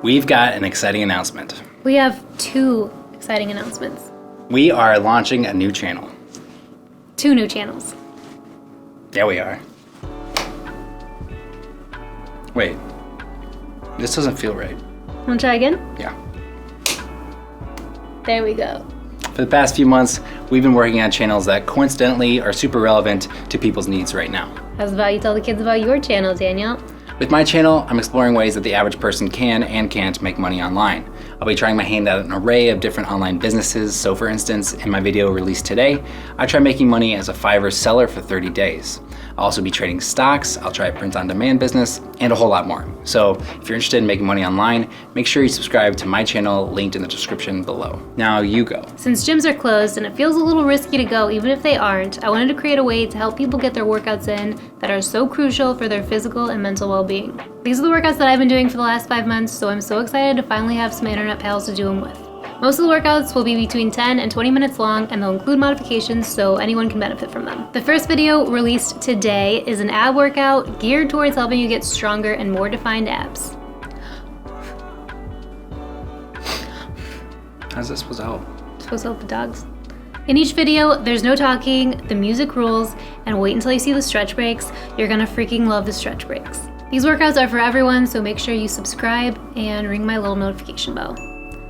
We've got an exciting announcement. We have 2 exciting announcements. We are launching a new channel. 2 new channels. Yeah, we are. Wait. This doesn't feel right. Wanna try again? Yeah. There we go. For the past few months, we've been working on channels that coincidentally are super relevant to people's needs right now. How's about you tell the kids about your channel, Daniel? With my channel, I'm exploring ways that the average person can and can't make money online. I'll be trying my hand at an array of different online businesses. So for instance, in my video released today, I try making money as a Fiverr seller for 30 days. I'll also be trading stocks, I'll try a print-on-demand business, and a whole lot more. So if you're interested in making money online, make sure you subscribe to my channel linked in the description below. Now you go. Since gyms are closed and it feels a little risky to go even if they aren't, I wanted to create a way to help people get their workouts in that are so crucial for their physical and mental well-being. These are the workouts that I've been doing for the last 5 months, so I'm so excited to finally have some internet pals to do them with. Most of the workouts will be between 10 and 20 minutes long, and they'll include modifications so anyone can benefit from them. The first video released today is an ab workout geared towards helping you get stronger and more defined abs. How's this supposed to help? It's supposed to help the dogs. In each video, there's no talking, the music rules, and wait until you see the stretch breaks. You're gonna freaking love the stretch breaks. These workouts are for everyone, so make sure you subscribe and ring my little notification bell.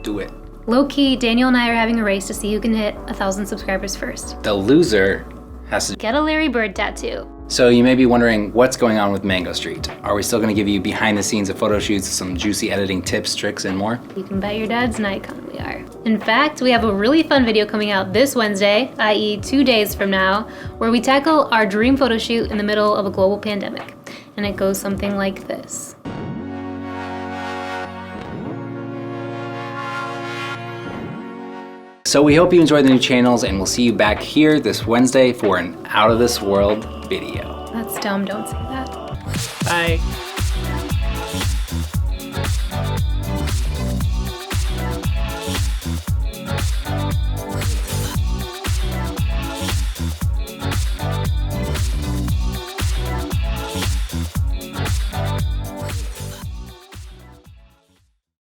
Do it. Low-key, Daniel and I are having a race to see who can hit 1,000 subscribers first. The loser has to... Get a Larry Bird tattoo. So you may be wondering what's going on with Mango Street. Are we still gonna give you behind the scenes of photo shoots, some juicy editing tips, tricks, and more? You can bet your dad's an icon we are. In fact, we have a really fun video coming out this Wednesday, i.e. 2 days from now, where we tackle our dream photo shoot in the middle of a global pandemic. And it goes something like this. So we hope you enjoy the new channels, and we'll see you back here this Wednesday for an out of this world video. That's dumb, don't say that. Bye.